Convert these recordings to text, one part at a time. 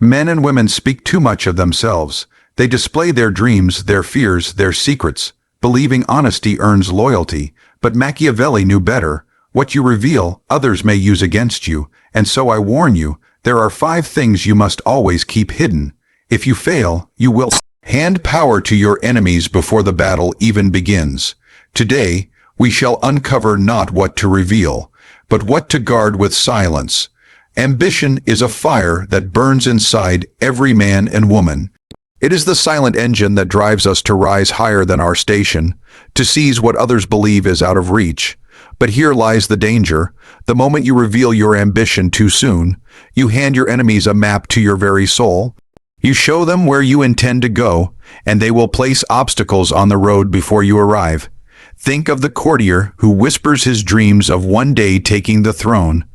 Men and women speak too much of themselves. They display their dreams, their fears, their secrets, believing honesty earns loyalty. But Machiavelli knew better. What you reveal, others may use against you, and so I warn you, there are 5 things you must always keep hidden. If you fail, you will hand power to your enemies before the battle even begins. Today, we shall uncover not what to reveal, but what to guard with silence. Ambition is a fire that burns inside every man and woman. It is the silent engine that drives us to rise higher than our station, to seize what others believe is out of reach. But here lies the danger. The moment you reveal your ambition too soon, you hand your enemies a map to your very soul. You show them where you intend to go, and they will place obstacles on the road before you arrive. Think of the courtier who whispers his dreams of one day taking the throne.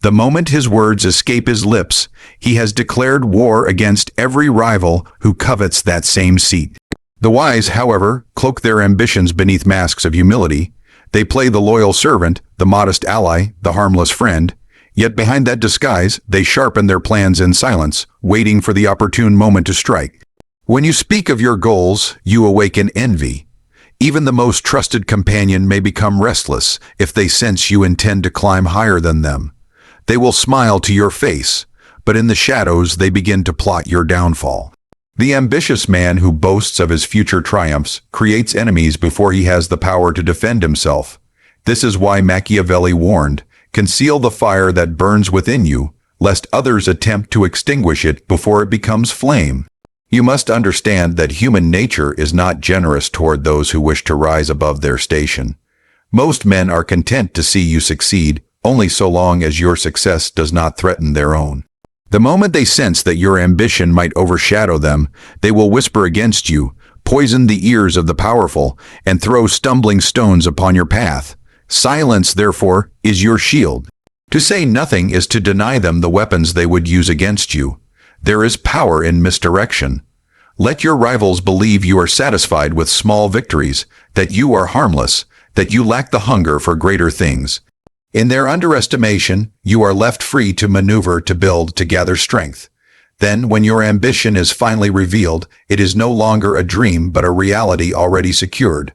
The moment his words escape his lips, he has declared war against every rival who covets that same seat. The wise, however, cloak their ambitions beneath masks of humility. They play the loyal servant, the modest ally, the harmless friend. Yet behind that disguise, they sharpen their plans in silence, waiting for the opportune moment to strike. When you speak of your goals, you awaken envy. Even the most trusted companion may become restless if they sense you intend to climb higher than them. They will smile to your face, but in the shadows they begin to plot your downfall. The ambitious man who boasts of his future triumphs creates enemies before he has the power to defend himself. This is why Machiavelli warned, "Conceal the fire that burns within you, lest others attempt to extinguish it before it becomes flame." You must understand that human nature is not generous toward those who wish to rise above their station. Most men are content to see you succeed, only so long as your success does not threaten their own. The moment they sense that your ambition might overshadow them, they will whisper against you, poison the ears of the powerful, and throw stumbling stones upon your path. Silence, therefore, is your shield. To say nothing is to deny them the weapons they would use against you. There is power in misdirection. Let your rivals believe you are satisfied with small victories, that you are harmless, that you lack the hunger for greater things. In their underestimation, you are left free to maneuver, to build, to gather strength. Then, when your ambition is finally revealed, it is no longer a dream but a reality already secured.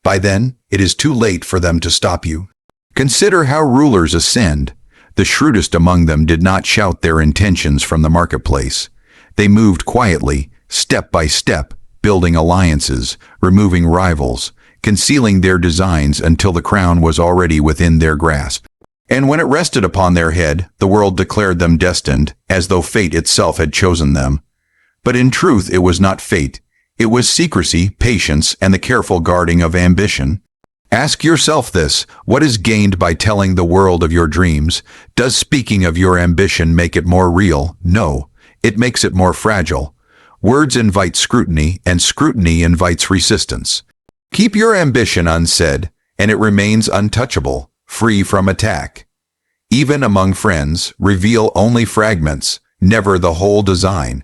By then, it is too late for them to stop you. Consider how rulers ascend. The shrewdest among them did not shout their intentions from the marketplace. They moved quietly, step by step, building alliances, removing rivals, concealing their designs until the crown was already within their grasp. And when it rested upon their head, the world declared them destined, as though fate itself had chosen them. But in truth, it was not fate. It was secrecy, patience, and the careful guarding of ambition. Ask yourself this: what is gained by telling the world of your dreams? Does speaking of your ambition make it more real? No, it makes it more fragile. Words invite scrutiny, and scrutiny invites resistance. Keep your ambition unsaid, and it remains untouchable, free from attack. Even among friends, reveal only fragments, never the whole design.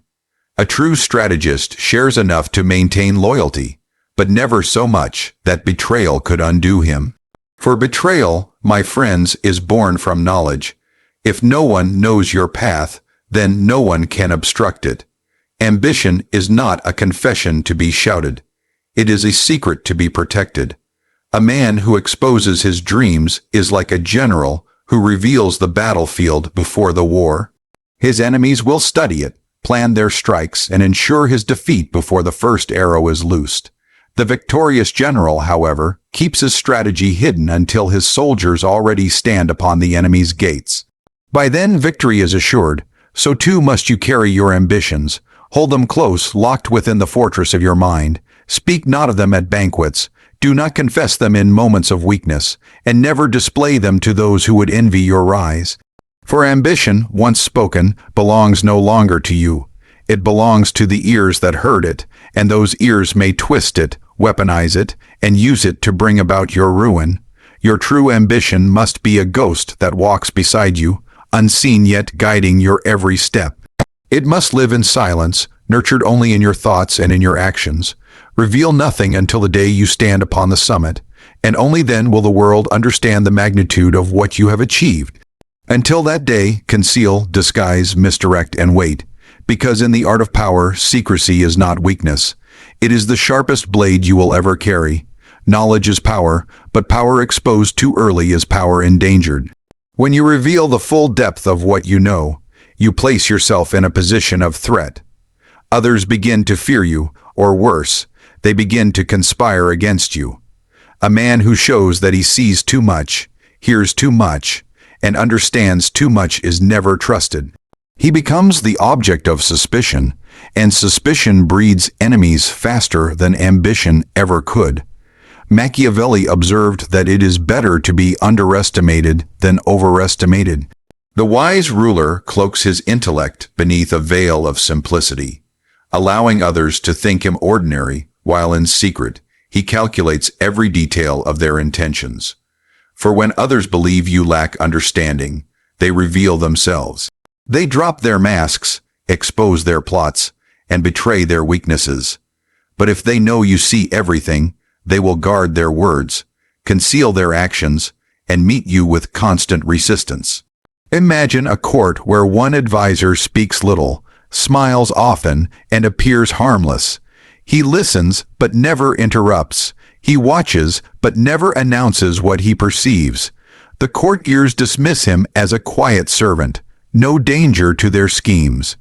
A true strategist shares enough to maintain loyalty, but never so much that betrayal could undo him. For betrayal, my friends, is born from knowledge. If no one knows your path, then no one can obstruct it. Ambition is not a confession to be shouted. It is a secret to be protected. A man who exposes his dreams is like a general who reveals the battlefield before the war. His enemies will study it, plan their strikes, and ensure his defeat before the first arrow is loosed. The victorious general, however, keeps his strategy hidden until his soldiers already stand upon the enemy's gates. By then victory is assured, so too must you carry your ambitions. Hold them close, locked within the fortress of your mind. Speak not of them at banquets. Do not confess them in moments of weakness, and never display them to those who would envy your rise. For ambition, once spoken, belongs no longer to you. It belongs to the ears that heard it, and those ears may twist it, weaponize it, and use it to bring about your ruin. Your true ambition must be a ghost that walks beside you, unseen yet guiding your every step. It must live in silence, nurtured only in your thoughts and in your actions. Reveal nothing until the day you stand upon the summit, and only then will the world understand the magnitude of what you have achieved. Until that day, conceal, disguise, misdirect, and wait. because in the art of power, secrecy is not weakness. It is the sharpest blade you will ever carry. Knowledge is power, but power exposed too early is power endangered. When you reveal the full depth of what you know, you place yourself in a position of threat. Others begin to fear you, or worse, they begin to conspire against you. A man who shows that he sees too much, hears too much, and understands too much is never trusted. He becomes the object of suspicion, and suspicion breeds enemies faster than ambition ever could. Machiavelli observed that it is better to be underestimated than overestimated. The wise ruler cloaks his intellect beneath a veil of simplicity, allowing others to think him ordinary, while in secret, he calculates every detail of their intentions. For when others believe you lack understanding, they reveal themselves. They drop their masks, expose their plots, and betray their weaknesses. But if they know you see everything, they will guard their words, conceal their actions, and meet you with constant resistance. Imagine a court where one advisor speaks little, smiles often, and appears harmless. He listens but never interrupts. He watches but never announces what he perceives. The courtiers dismiss him as a quiet servant, no danger to their schemes.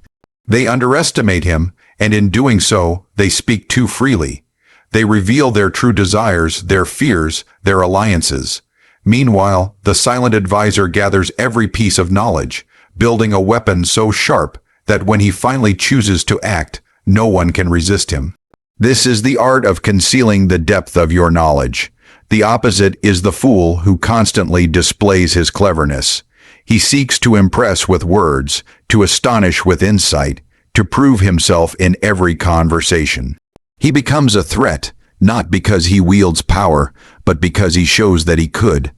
They underestimate him, and in doing so, they speak too freely. They reveal their true desires, their fears, their alliances. Meanwhile, the silent advisor gathers every piece of knowledge, building a weapon so sharp that when he finally chooses to act, no one can resist him. This is the art of concealing the depth of your knowledge. The opposite is the fool who constantly displays his cleverness. He seeks to impress with words, to astonish with insight, to prove himself in every conversation. He becomes a threat, not because he wields power, but because he shows that he could.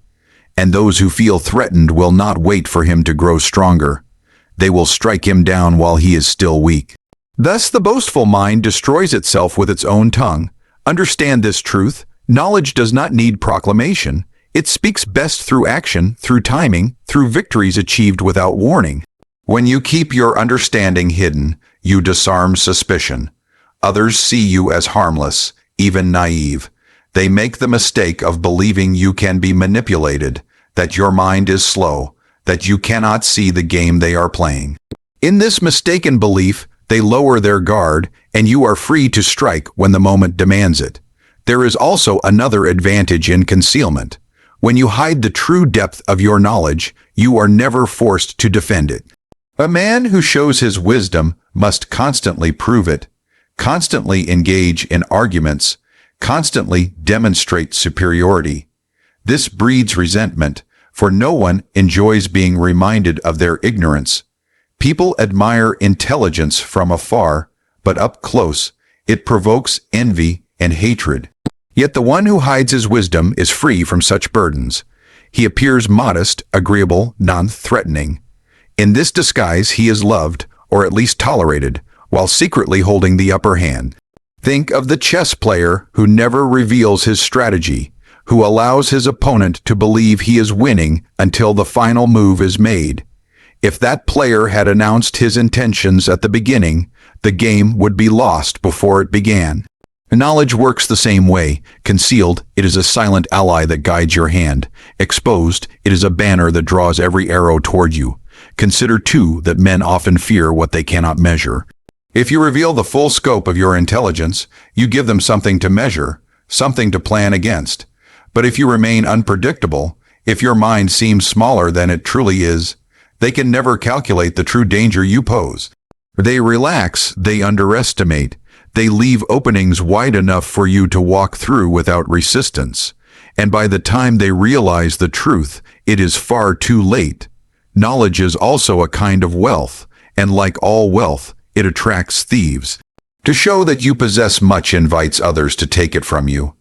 And those who feel threatened will not wait for him to grow stronger. They will strike him down while he is still weak. Thus the boastful mind destroys itself with its own tongue. Understand this truth. Knowledge does not need proclamation. It speaks best through action, through timing, through victories achieved without warning. When you keep your understanding hidden, you disarm suspicion. Others see you as harmless, even naive. They make the mistake of believing you can be manipulated, that your mind is slow, that you cannot see the game they are playing. In this mistaken belief, they lower their guard, and you are free to strike when the moment demands it. There is also another advantage in concealment. When you hide the true depth of your knowledge, you are never forced to defend it. A man who shows his wisdom must constantly prove it, constantly engage in arguments, constantly demonstrate superiority. This breeds resentment, for no one enjoys being reminded of their ignorance. People admire intelligence from afar, but up close, it provokes envy and hatred. Yet the one who hides his wisdom is free from such burdens. He appears modest, agreeable, non-threatening. In this disguise he is loved, or at least tolerated, while secretly holding the upper hand. Think of the chess player who never reveals his strategy, who allows his opponent to believe he is winning until the final move is made. If that player had announced his intentions at the beginning, the game would be lost before it began. Knowledge works the same way. Concealed, it is a silent ally that guides your hand. Exposed, it is a banner that draws every arrow toward you. Consider, too, that men often fear what they cannot measure. If you reveal the full scope of your intelligence, you give them something to measure, something to plan against. But if you remain unpredictable, if your mind seems smaller than it truly is, they can never calculate the true danger you pose. They relax, they underestimate, they leave openings wide enough for you to walk through without resistance. And by the time they realize the truth, it is far too late. Knowledge is also a kind of wealth, and like all wealth, it attracts thieves. To show that you possess much invites others to take it from you.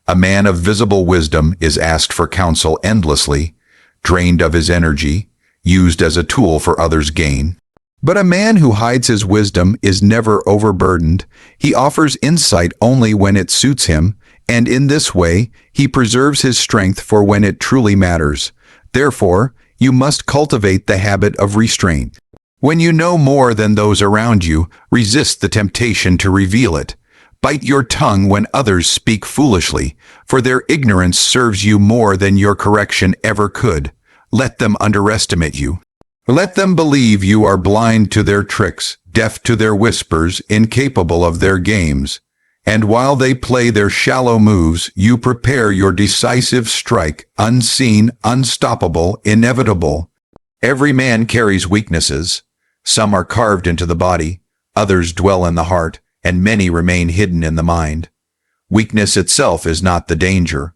A man of visible wisdom is asked for counsel endlessly, drained of his energy, used as a tool for others' gain. But a man who hides his wisdom is never overburdened. He offers insight only when it suits him, and in this way, he preserves his strength for when it truly matters. Therefore, you must cultivate the habit of restraint. When you know more than those around you, resist the temptation to reveal it. Bite your tongue when others speak foolishly, for their ignorance serves you more than your correction ever could. Let them underestimate you. Let them believe you are blind to their tricks, deaf to their whispers, incapable of their games. And while they play their shallow moves, you prepare your decisive strike, unseen, unstoppable, inevitable. Every man carries weaknesses. Some are carved into the body, others dwell in the heart, and many remain hidden in the mind. Weakness itself is not the danger.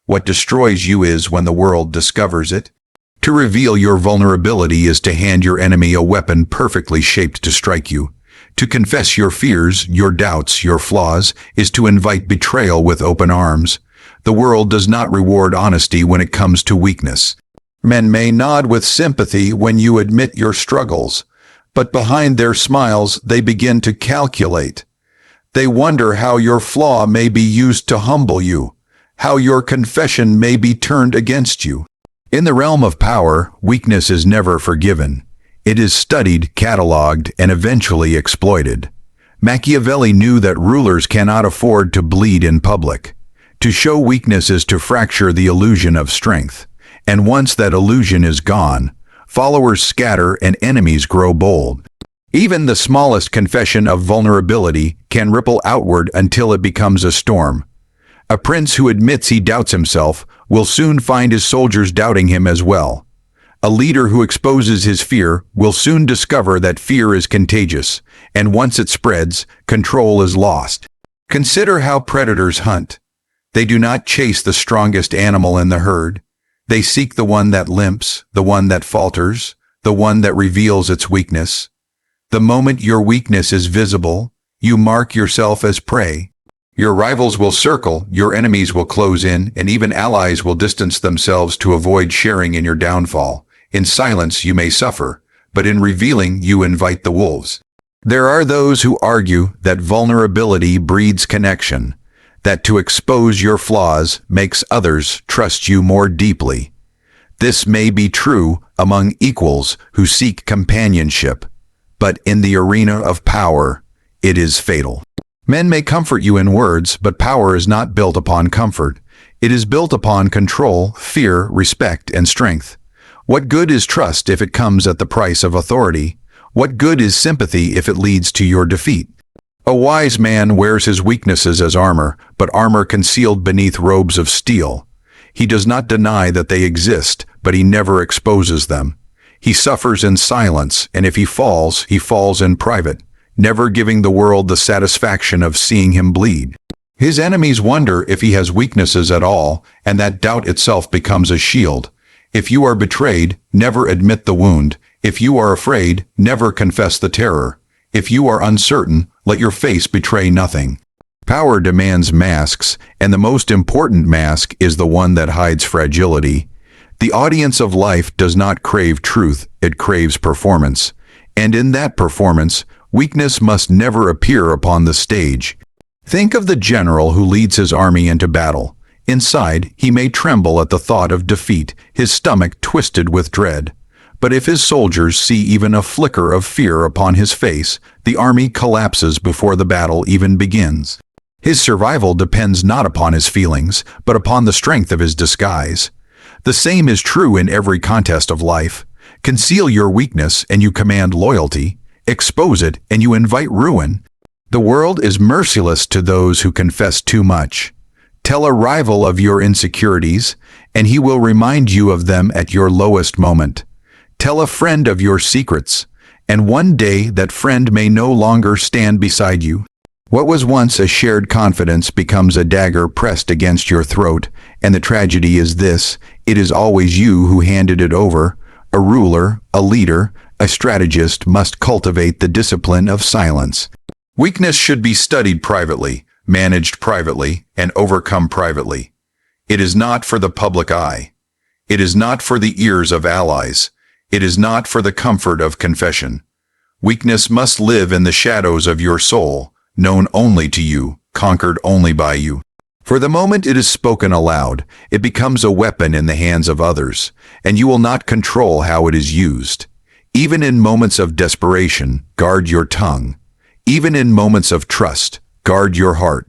What destroys you is when the world discovers it. To reveal your vulnerability is to hand your enemy a weapon perfectly shaped to strike you. To confess your fears, your doubts, your flaws, is to invite betrayal with open arms. The world does not reward honesty when it comes to weakness. Men may nod with sympathy when you admit your struggles, but behind their smiles they begin to calculate. They wonder how your flaw may be used to humble you, how your confession may be turned against you. In the realm of power, weakness is never forgiven. It is studied, catalogued, and eventually exploited. Machiavelli knew that rulers cannot afford to bleed in public. To show weakness is to fracture the illusion of strength. And once that illusion is gone, followers scatter and enemies grow bold. Even the smallest confession of vulnerability can ripple outward until it becomes a storm. A prince who admits he doubts himself will soon find his soldiers doubting him as well. A leader who exposes his fear will soon discover that fear is contagious, and once it spreads, control is lost. Consider how predators hunt. They do not chase the strongest animal in the herd. They seek the one that limps, the one that falters, the one that reveals its weakness. The moment your weakness is visible, you mark yourself as prey. Your rivals will circle, your enemies will close in, and even allies will distance themselves to avoid sharing in your downfall. In silence you may suffer, but in revealing you invite the wolves. There are those who argue that vulnerability breeds connection, that to expose your flaws makes others trust you more deeply. This may be true among equals who seek companionship, but in the arena of power, it is fatal. Men may comfort you in words, but power is not built upon comfort. It is built upon control, fear, respect, and strength. What good is trust if it comes at the price of authority? What good is sympathy if it leads to your defeat? A wise man wears his weaknesses as armor, but armor concealed beneath robes of steel. He does not deny that they exist, but he never exposes them. He suffers in silence, and if he falls in private, never giving the world the satisfaction of seeing him bleed. His enemies wonder if he has weaknesses at all, and that doubt itself becomes a shield. If you are betrayed, never admit the wound. If you are afraid, never confess the terror. If you are uncertain, let your face betray nothing. Power demands masks, and the most important mask is the one that hides fragility. The audience of life does not crave truth, it craves performance. And in that performance, weakness must never appear upon the stage. Think of the general who leads his army into battle. Inside, he may tremble at the thought of defeat, his stomach twisted with dread. But if his soldiers see even a flicker of fear upon his face, the army collapses before the battle even begins. His survival depends not upon his feelings, but upon the strength of his disguise. The same is true in every contest of life. Conceal your weakness and you command loyalty. Expose it and you invite ruin. The world is merciless to those who confess too much. Tell a rival of your insecurities, and he will remind you of them at your lowest moment. Tell a friend of your secrets, and one day that friend may no longer stand beside you. What was once a shared confidence becomes a dagger pressed against your throat, and the tragedy is this: it is always you who handed it over. A ruler, a leader, a strategist must cultivate the discipline of silence. Weakness should be studied privately, managed privately, and overcome privately. It is not for the public eye. It is not for the ears of allies. It is not for the comfort of confession. Weakness must live in the shadows of your soul, known only to you, conquered only by you. For the moment it is spoken aloud, it becomes a weapon in the hands of others, and you will not control how it is used. Even in moments of desperation, guard your tongue. Even in moments of trust, guard your heart.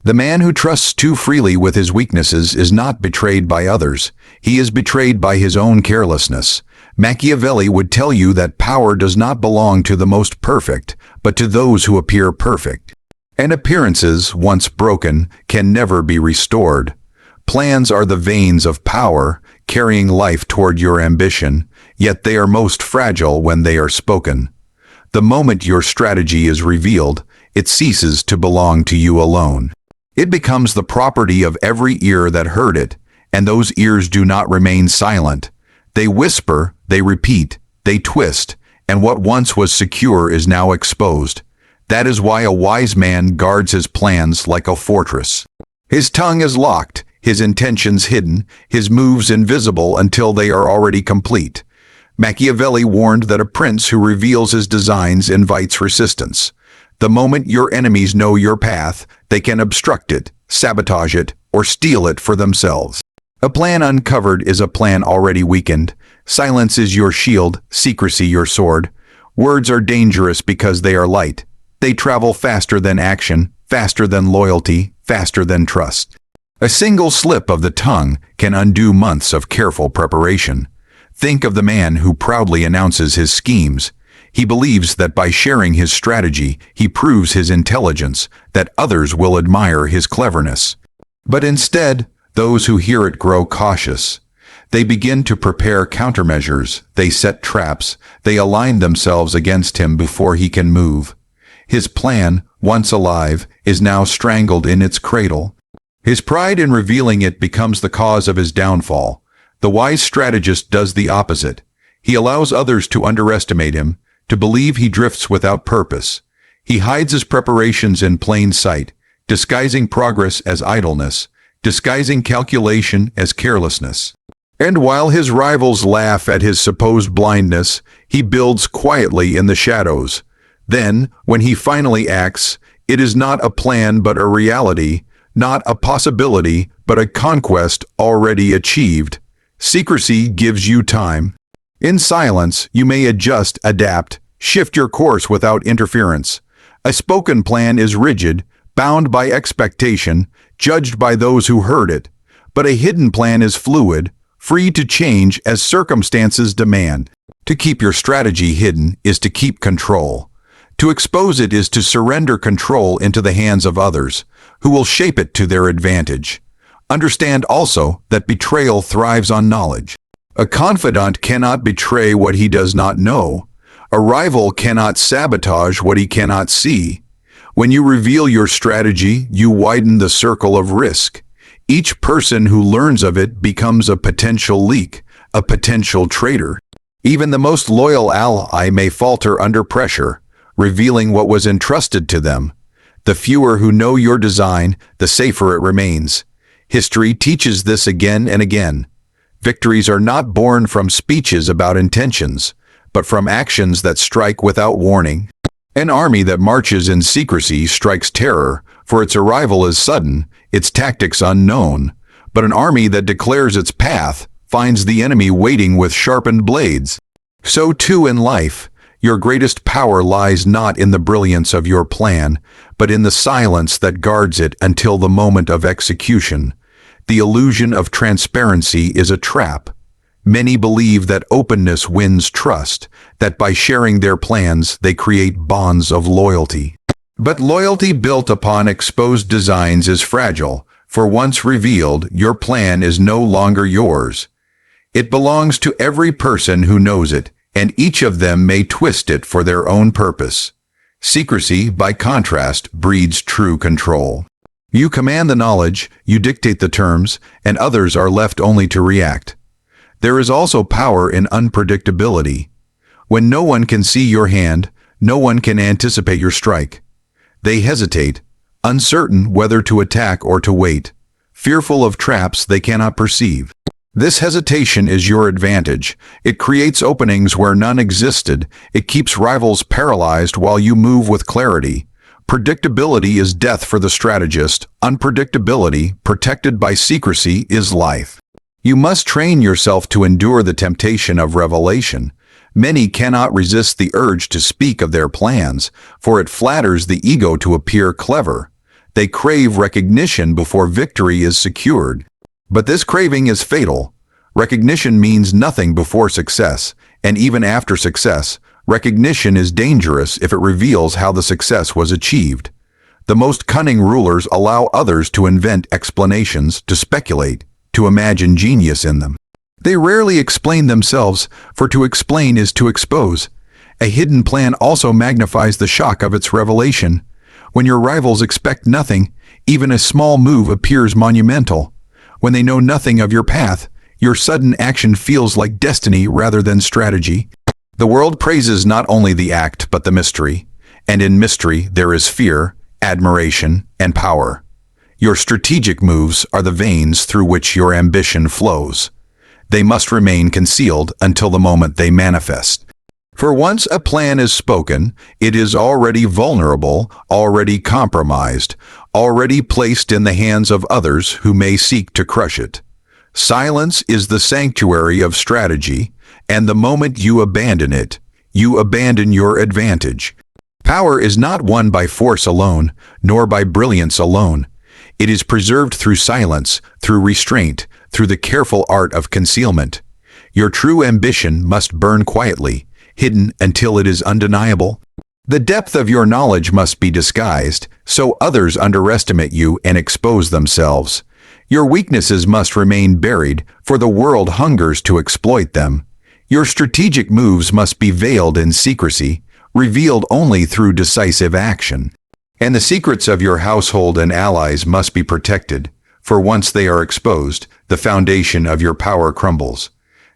The man who trusts too freely with his weaknesses is not betrayed by others. He is betrayed by his own carelessness. Machiavelli would tell you that power does not belong to the most perfect, but to those who appear perfect. And appearances, once broken, can never be restored. Plans are the veins of power, carrying life toward your ambition, yet they are most fragile when they are spoken. The moment your strategy is revealed, it ceases to belong to you alone. It becomes the property of every ear that heard it, and those ears do not remain silent. They whisper, they repeat, they twist, and what once was secure is now exposed. That is why a wise man guards his plans like a fortress. His tongue is locked, his intentions hidden, his moves invisible until they are already complete. Machiavelli warned that a prince who reveals his designs invites resistance. The moment your enemies know your path, they can obstruct it, sabotage it, or steal it for themselves. A plan uncovered is a plan already weakened. Silence is your shield, secrecy your sword. Words are dangerous because they are light. They travel faster than action, faster than loyalty, faster than trust. A single slip of the tongue can undo months of careful preparation. Think of the man who proudly announces his schemes. He believes that by sharing his strategy, he proves his intelligence, that others will admire his cleverness. But instead, those who hear it grow cautious. They begin to prepare countermeasures, they set traps, they align themselves against him before he can move. His plan, once alive, is now strangled in its cradle. His pride in revealing it becomes the cause of his downfall. The wise strategist does the opposite. He allows others to underestimate him, to believe he drifts without purpose. He hides his preparations in plain sight, disguising progress as idleness, disguising calculation as carelessness. And while his rivals laugh at his supposed blindness, he builds quietly in the shadows. Then, when he finally acts, it is not a plan but a reality, not a possibility but a conquest already achieved. Secrecy gives you time. In silence, you may adjust, adapt, shift your course without interference. A spoken plan is rigid, bound by expectation, judged by those who heard it. But a hidden plan is fluid, free to change as circumstances demand. To keep your strategy hidden is to keep control. To expose it is to surrender control into the hands of others, who will shape it to their advantage. Understand also that betrayal thrives on knowledge. A confidant cannot betray what he does not know. A rival cannot sabotage what he cannot see. When you reveal your strategy, you widen the circle of risk. Each person who learns of it becomes a potential leak, a potential traitor. Even the most loyal ally may falter under pressure, revealing what was entrusted to them. The fewer who know your design, the safer it remains. History teaches this again and again. Victories are not born from speeches about intentions, but from actions that strike without warning. An army that marches in secrecy strikes terror, for its arrival is sudden, its tactics unknown. But an army that declares its path finds the enemy waiting with sharpened blades. So too in life, your greatest power lies not in the brilliance of your plan, but in the silence that guards it until the moment of execution. The illusion of transparency is a trap. Many believe that openness wins trust, that by sharing their plans they create bonds of loyalty. But loyalty built upon exposed designs is fragile, for once revealed, your plan is no longer yours. It belongs to every person who knows it, and each of them may twist it for their own purpose. Secrecy, by contrast, breeds true control. You command the knowledge, you dictate the terms, and others are left only to react. There is also power in unpredictability. When no one can see your hand, no one can anticipate your strike. They hesitate, uncertain whether to attack or to wait, fearful of traps they cannot perceive. This hesitation is your advantage. It creates openings where none existed. It keeps rivals paralyzed while you move with clarity. Predictability is death for the strategist. Unpredictability, protected by secrecy, is life. You must train yourself to endure the temptation of revelation. Many cannot resist the urge to speak of their plans, for it flatters the ego to appear clever. They crave recognition before victory is secured. But this craving is fatal. Recognition means nothing before success, and even after success, recognition is dangerous if it reveals how the success was achieved. The most cunning rulers allow others to invent explanations, to speculate, to imagine genius in them. They rarely explain themselves, for to explain is to expose. A hidden plan also magnifies the shock of its revelation. When your rivals expect nothing, even a small move appears monumental. When they know nothing of your path, your sudden action feels like destiny rather than strategy. The world praises not only the act but the mystery, and in mystery there is fear, admiration, and power. Your strategic moves are the veins through which your ambition flows. They must remain concealed until the moment they manifest. For once a plan is spoken, it is already vulnerable, already compromised, already placed in the hands of others who may seek to crush it. Silence is the sanctuary of strategy, and the moment you abandon it, you abandon your advantage. Power is not won by force alone, nor by brilliance alone. It is preserved through silence, through restraint, through the careful art of concealment. Your true ambition must burn quietly, hidden until it is undeniable. The depth of your knowledge must be disguised, so others underestimate you and expose themselves. Your weaknesses must remain buried, for the world hungers to exploit them. Your strategic moves must be veiled in secrecy, revealed only through decisive action. And the secrets of your household and allies must be protected, for once they are exposed, the foundation of your power crumbles.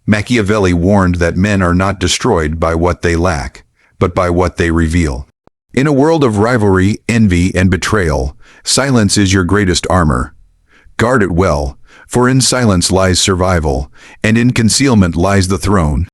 Machiavelli warned that men are not destroyed by what they lack, but by what they reveal. In a world of rivalry, envy, and betrayal, silence is your greatest armor. Guard it well, for in silence lies survival, and in concealment lies the throne.